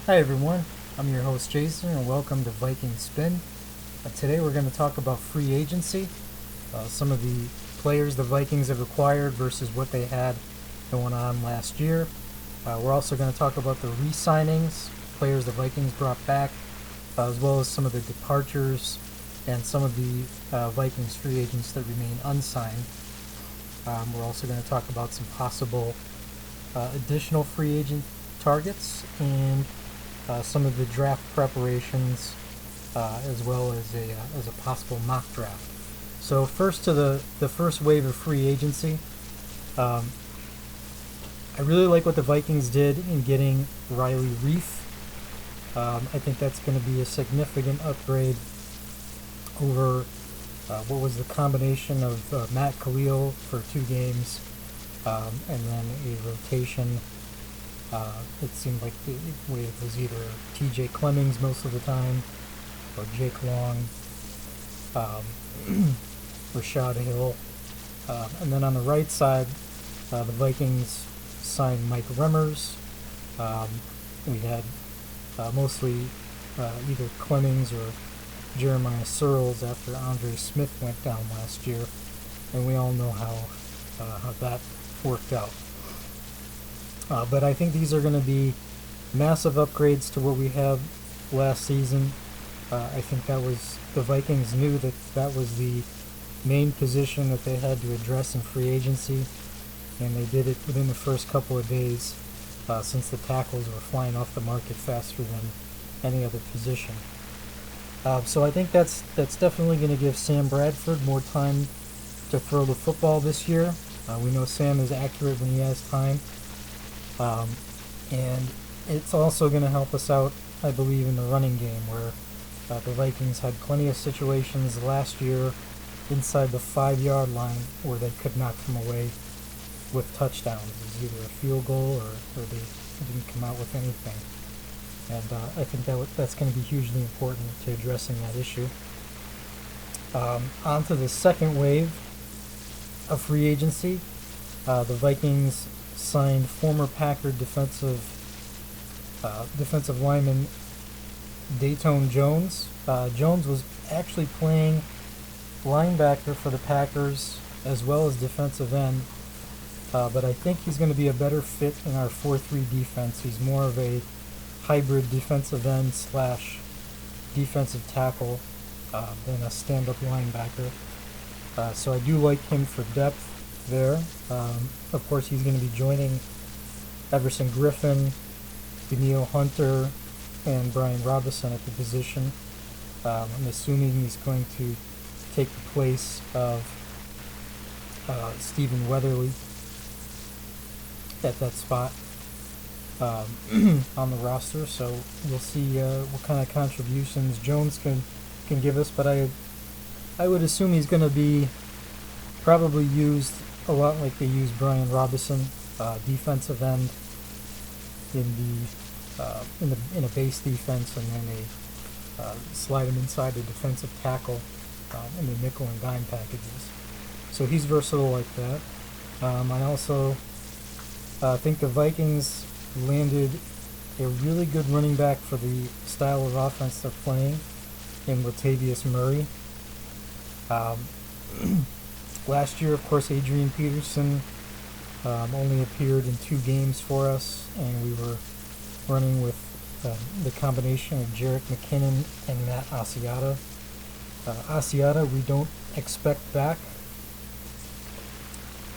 Hi everyone, I'm your host Jason and welcome to Viking Spin. Today we're going to talk about free agency, some of the players the Vikings have acquired versus what they had going on last year. We're also going to talk about the re-signings, players the Vikings brought back, as well as some of the departures and some of the Vikings free agents that remain unsigned. We're also going to talk about some possible additional free agent targets and some of the draft preparations, as well as a possible mock draft. So first to the first wave of free agency. Um, I really like what the Vikings did in getting Riley Reef. I think that's going to be a significant upgrade over what was the combination of Matt Khalil for 2 games, and then a rotation. It seemed like it was either T.J. Clemmings most of the time, or Jake Long, Rashad Hill. And then on the right side, the Vikings signed Mike Remmers. We had mostly either Clemmings or Jeremiah Searles after Andre Smith went down last year, and we all know how that worked out. But I think these are going to be massive upgrades to what we have last season. I think that was the Vikings knew that was the main position that they had to address in free agency, and they did it within the first couple of days, since the tackles were flying off the market faster than any other position. So I think that's definitely going to give Sam Bradford more time to throw the football this year. We know Sam is accurate when he has time. And it's also going to help us out, I believe, in the running game, where the Vikings had plenty of situations last year inside the 5-yard line where they could not come away with touchdowns. It was either a field goal or they didn't come out with anything. And I think that's going to be hugely important to addressing that issue. On to the second wave of free agency. The Vikings signed former Packer defensive lineman Dayton Jones. Jones was actually playing linebacker for the Packers as well as defensive end, but I think he's going to be a better fit in our 4-3 defense. He's more of a hybrid defensive end slash defensive tackle than a stand-up linebacker. So I do like him for depth there. Of course, he's going to be joining Everson Griffin, Daniil Hunter, and Brian Robinson at the position. I'm assuming he's going to take the place of Stephen Weatherly at that spot on the roster. So we'll see what kind of contributions Jones can give us. But I would assume he's going to be probably used a lot like they use Brian Robinson, defensive end in a base defense, and then they slide him inside the defensive tackle in the nickel and dime packages. So he's versatile like that. I also think the Vikings landed a really good running back for the style of offense they're playing in Latavius Murray. Last year, of course, Adrian Peterson only appeared in 2 games for us, and we were running with the combination of Jerick McKinnon and Matt Asiata. Asiata we don't expect back,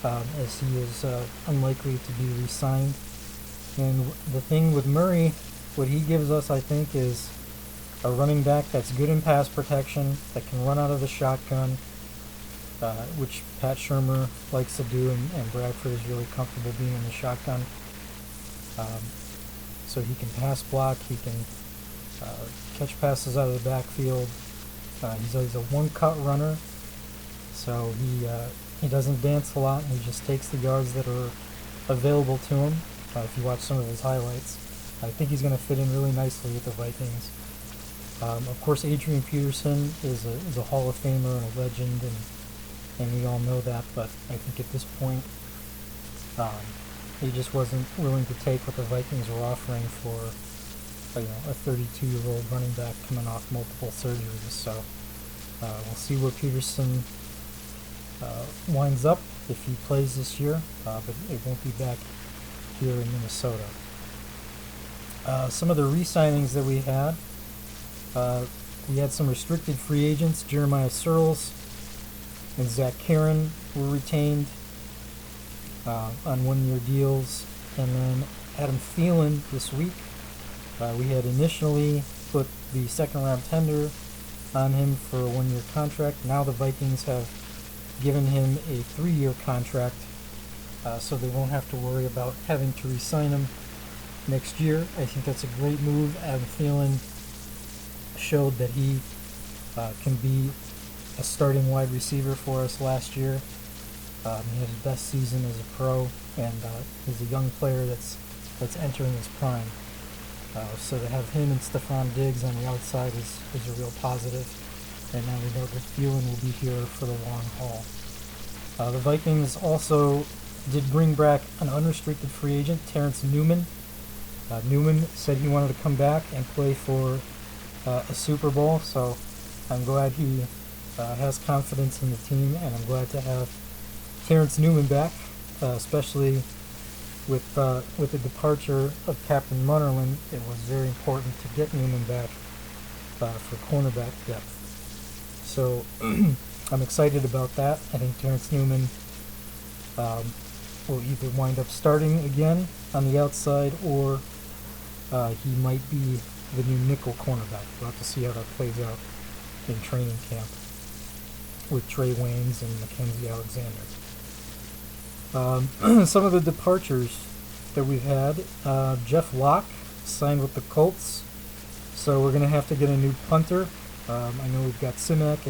as he is unlikely to be re-signed. And the thing with Murray, what he gives us, I think, is a running back that's good in pass protection, that can run out of the shotgun, which Pat Shurmur likes to do, and Bradford is really comfortable being in the shotgun. So he can pass block, he can catch passes out of the backfield. He's a one-cut runner, so he doesn't dance a lot, and he just takes the yards that are available to him. If you watch some of his highlights, I think he's going to fit in really nicely with the Vikings. Of course, Adrian Peterson is a Hall of Famer and a legend, and we all know that, but I think at this point, he just wasn't willing to take what the Vikings were offering for a 32-year-old running back coming off multiple surgeries. So we'll see where Peterson winds up if he plays this year, but it won't be back here in Minnesota. Some of the re-signings that we had some restricted free agents. Jeremiah Searles and Zach Karen were retained on one-year deals. And then Adam Thielen this week. We had initially put the second-round tender on him for a one-year contract. Now the Vikings have given him a 3-year contract, so they won't have to worry about having to re-sign him next year. I think that's a great move. Adam Thielen showed that he can be a starting wide receiver for us last year. He had his best season as a pro, and he's a young player that's entering his prime. So to have him and Stephon Diggs on the outside is a real positive. And now we know that Thielen will be here for the long haul. The Vikings also did bring back an unrestricted free agent, Terrence Newman. Newman said he wanted to come back and play for a Super Bowl, so I'm glad he has confidence in the team, and I'm glad to have Terrence Newman back, especially with the departure of Captain Munnerlyn. It was very important to get Newman back for cornerback depth. So I'm excited about that. I think Terrence Newman will either wind up starting again on the outside, or he might be the new nickel cornerback. We'll have to see how that plays out in training camp with Trey Waynes and Mackenzie Alexander. Some of the departures that we've had. Jeff Locke signed with the Colts, so we're going to have to get a new punter. I know we've got Simak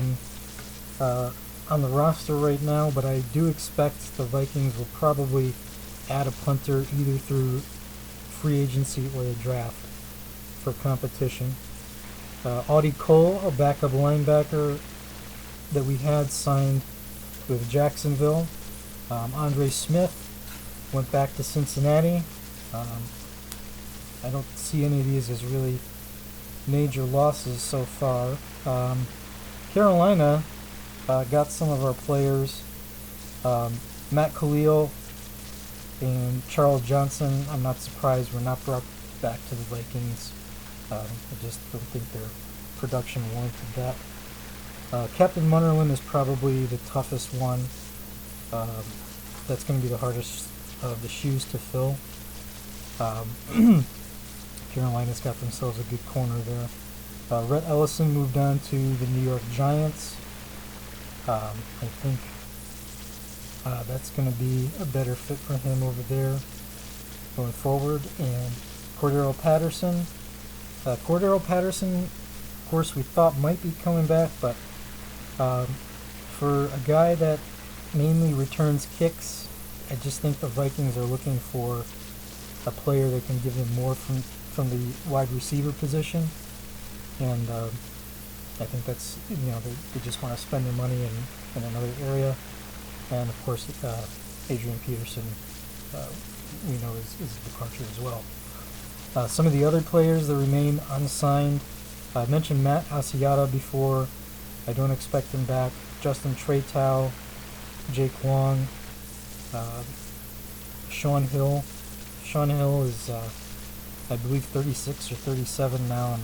on the roster right now, but I do expect the Vikings will probably add a punter either through free agency or the draft for competition. Audie Cole, a backup linebacker that we had, signed with Jacksonville. Andre Smith went back to Cincinnati. I don't see any of these as really major losses so far. Carolina got some of our players. Matt Khalil and Charles Johnson, I'm not surprised were not brought back to the Vikings. I just don't think their production warranted that. Captain Munnerlyn is probably the toughest one. That's going to be the hardest of the shoes to fill. Carolina's got themselves a good corner there. Rhett Ellison moved on to the New York Giants. I think that's going to be a better fit for him over there going forward. And Cordero Patterson. Cordero Patterson, of course, we thought might be coming back, but for a guy that mainly returns kicks, I just think the Vikings are looking for a player that can give them more from the wide receiver position, and I think that's, they just want to spend their money in another area. And of course, Adrian Peterson, we know is a departure as well. Some of the other players that remain unsigned, I mentioned Matt Asiata before. I don't expect him back. Justin Tretow, Jake Long, Sean Hill. Sean Hill is, I believe, 36 or 37 now, and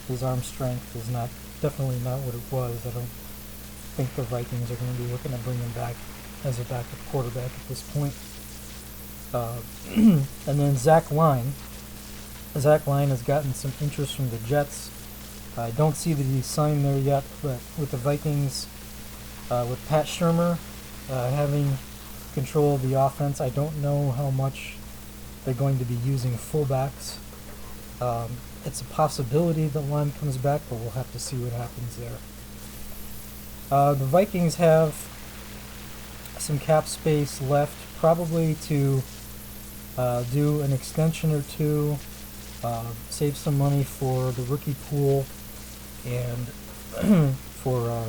his arm strength is definitely not what it was. I don't think the Vikings are going to be looking to bring him back as a backup quarterback at this point. And then Zach Line. Zach Line has gotten some interest from the Jets. I don't see that he's signed there yet, but with the Vikings, with Pat Shurmur having control of the offense, I don't know how much they're going to be using fullbacks. It's a possibility that Line comes back, but we'll have to see what happens there. The Vikings have some cap space left, probably to do an extension or two, save some money for the rookie pool, and for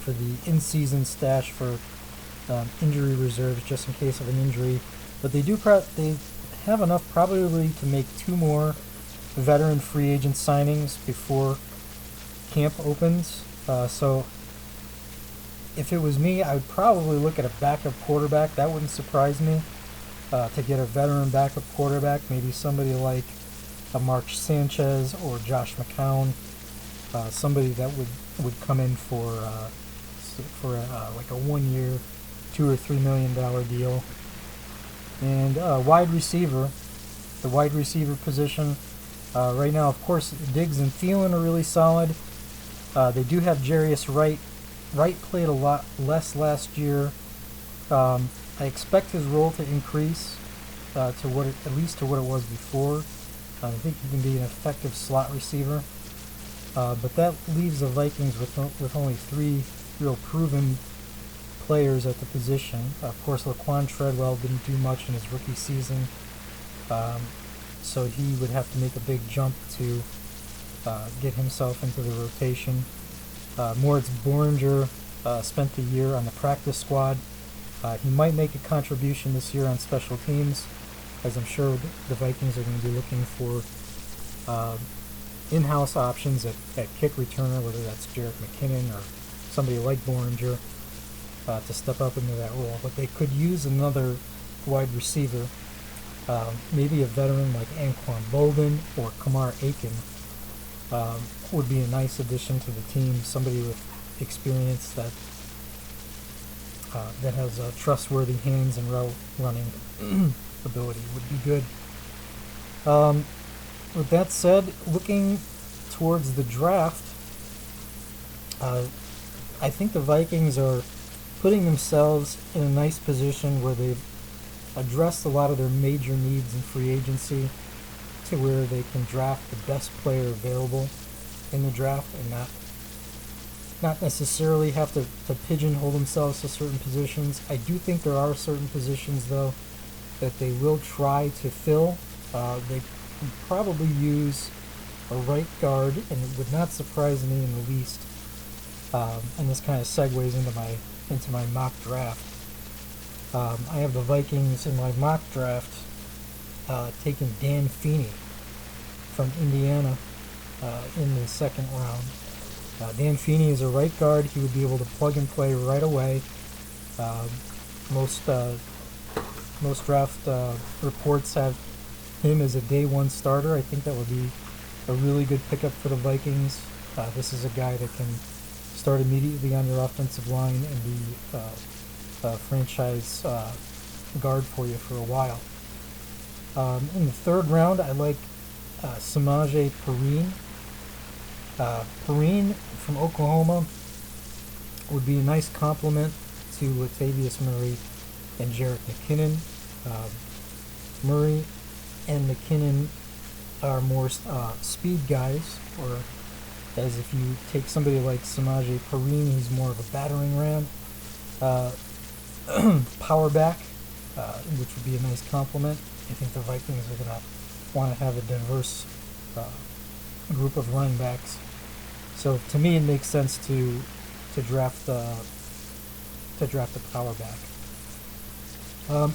the in-season stash for injury reserves, just in case of an injury. But they have enough probably to make 2 more veteran free agent signings before camp opens. So if it was me, I would probably look at a backup quarterback. That wouldn't surprise me, to get a veteran backup quarterback, maybe somebody like a Mark Sanchez or Josh McCown, somebody that would come in for like a 1 year, $2 or $3 million deal. And wide receiver, the wide receiver position. Right now, of course, Diggs and Thielen are really solid. They do have Jarius Wright. Wright played a lot less last year. I expect his role to increase to at least to what it was before. I think he can be an effective slot receiver. But that leaves the Vikings with only 3 real proven players at the position. Of course, Laquan Treadwell didn't do much in his rookie season, so he would have to make a big jump to get himself into the rotation. Moritz Boringer spent the year on the practice squad. He might make a contribution this year on special teams, as I'm sure the Vikings are going to be looking for in-house options at kick returner, whether that's Jerick McKinnon or somebody like Boringer, to step up into that role. But they could use another wide receiver, maybe a veteran like Anquan Bolden or Kamar Aiken. Would be a nice addition to the team. Somebody with experience that has trustworthy hands and route running ability would be good. With that said, looking towards the draft, I think the Vikings are putting themselves in a nice position where they've addressed a lot of their major needs in free agency, to where they can draft the best player available in the draft and not necessarily have to pigeonhole themselves to certain positions. I do think there are certain positions, though, that they will try to fill. They can probably use a right guard, and it would not surprise me in the least. And this kind of segues into my mock draft. I have the Vikings in my mock draft taking Dan Feeney from Indiana in the second round. Dan Feeney is a right guard. He would be able to plug and play right away. Most draft reports have him as a day one starter. I think that would be a really good pickup for the Vikings. This is a guy that can start immediately on your offensive line and be a franchise guard for you for a while. In the third round, I like Samaje Perine. Perine from Oklahoma would be a nice complement to Latavius Murray and Jerick McKinnon. Murray and McKinnon are more speed guys, or as if you take somebody like Samaje Perine, he's more of a battering ram, power back, which would be a nice complement. I think the Vikings are going to want to have a diverse group of running backs. So to me, it makes sense to draft the power back.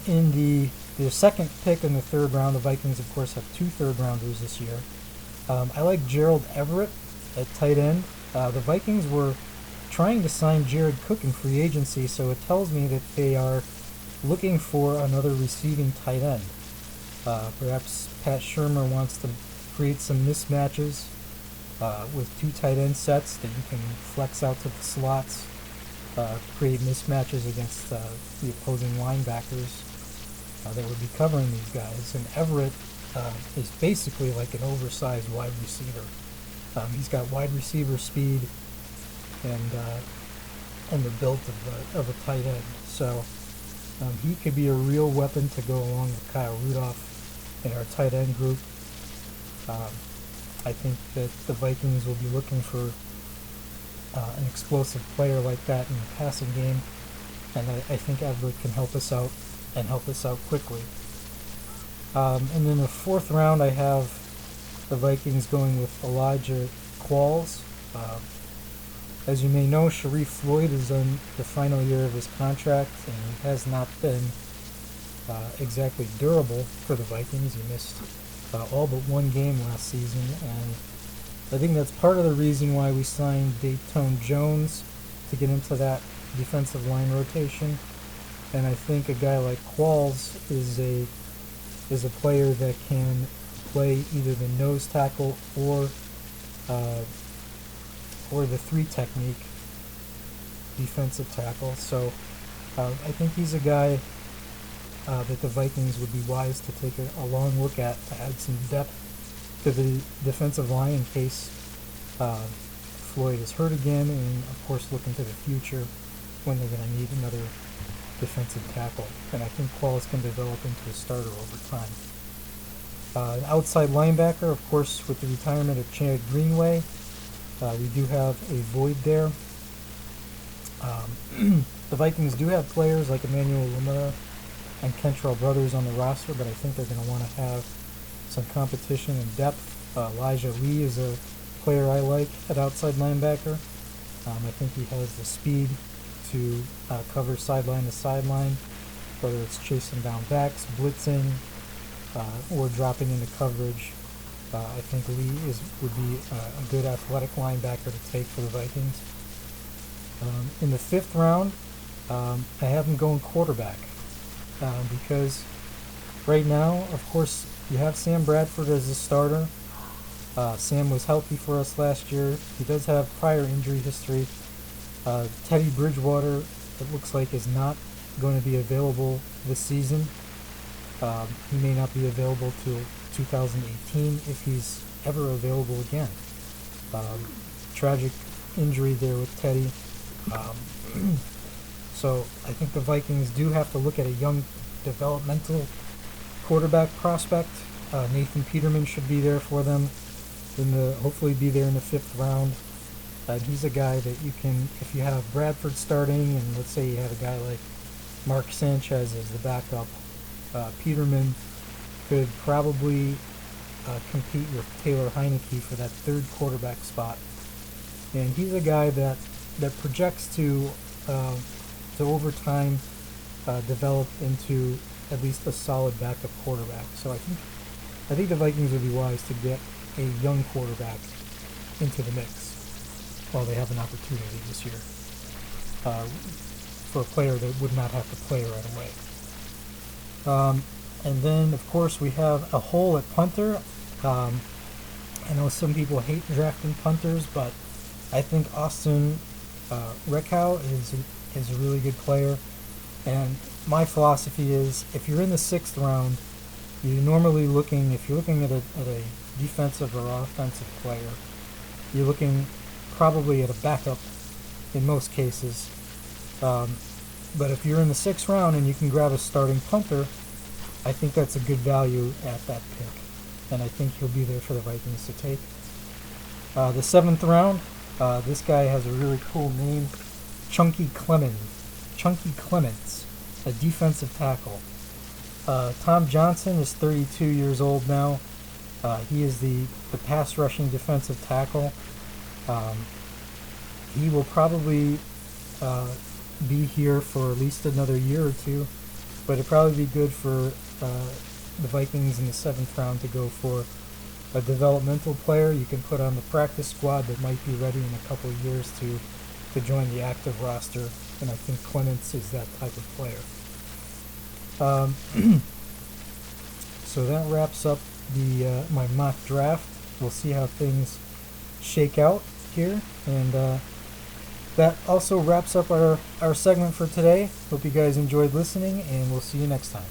In the second pick in the third round, the Vikings, of course, have 2 third-rounders this year. I like Gerald Everett at tight end. The Vikings were trying to sign Jared Cook in free agency, so it tells me that they are looking for another receiving tight end. Perhaps Pat Shurmur wants to create some mismatches with 2 tight end sets that you can flex out to the slots, create mismatches against the opposing linebackers that would be covering these guys. And Everett is basically like an oversized wide receiver. He's got wide receiver speed and the build of a tight end. So he could be a real weapon to go along with Kyle Rudolph in our tight end group. I think that the Vikings will be looking for an explosive player like that in the passing game, and I think Everett can help us out and help us out quickly. And in the fourth round, I have the Vikings going with Elijah Qualls. As you may know, Sharif Floyd is in the final year of his contract, and he has not been exactly durable for the Vikings. He missed all but one game last season, and I think that's part of the reason why we signed Dayton Jones to get into that defensive line rotation. And I think a guy like Qualls is a player that can play either the nose tackle uh, or the three technique defensive tackle. So I think he's a guy that the Vikings would be wise to take a long look at to add some depth to the defensive line in case Floyd is hurt again, and of course look into the future when they're going to need another defensive tackle. And I think Qualls can develop into a starter over time. Outside linebacker, of course, with the retirement of Chad Greenway, we do have a void there. The Vikings do have players like Emmanuel Lamura and Kentrell Brothers on the roster, but I think they're going to want to have some competition and depth. Elijah Lee is a player I like at outside linebacker. I think he has the speed to cover sideline to sideline, whether it's chasing down backs, blitzing, or dropping into coverage. I think Lee would be a good athletic linebacker to take for the Vikings. In the 5th round, I have him going quarterback because right now, of course, you have Sam Bradford as a starter. Sam was healthy for us last year. He does have prior injury history. Teddy Bridgewater, it looks like, is not going to be available this season. He may not be available till 2018 if he's ever available again. Tragic injury there with Teddy. So I think the Vikings do have to look at a young developmental quarterback prospect. Nathan Peterman should be there for them. Hopefully be there in the 5th round. He's a guy that you can, if you have Bradford starting, and let's say you have a guy like Mark Sanchez as the backup, Peterman could probably compete with Taylor Heineke for that 3rd quarterback spot. And he's a guy that projects to over time develop into at least a solid backup quarterback. So I think the Vikings would be wise to get a young quarterback into the mix while they have an opportunity this year for a player that would not have to play right away. And then, of course, we have a hole at punter. I know some people hate drafting punters, but I think Austin Reckhow is a really good player. And my philosophy is, if you're in the 6th round, you're normally looking, if you're looking at a defensive or offensive player, you're looking probably at a backup in most cases. But if you're in the 6th round and you can grab a starting punter, I think that's a good value at that pick. And I think he'll be there for the Vikings to take. The 7th round, this guy has a really cool name, Chunky Clements, a defensive tackle. Tom Johnson is 32 years old now. He is the pass rushing defensive tackle. He will probably be here for at least another year or two, but it'd probably be good for the Vikings in the 7th round to go for a developmental player you can put on the practice squad that might be ready in a couple of years to join the active roster, and I think Clements is that type of player. So that wraps up my mock draft. We'll see how things shake out here, and that also wraps up our segment for today. Hope you guys enjoyed listening, and we'll see you next time.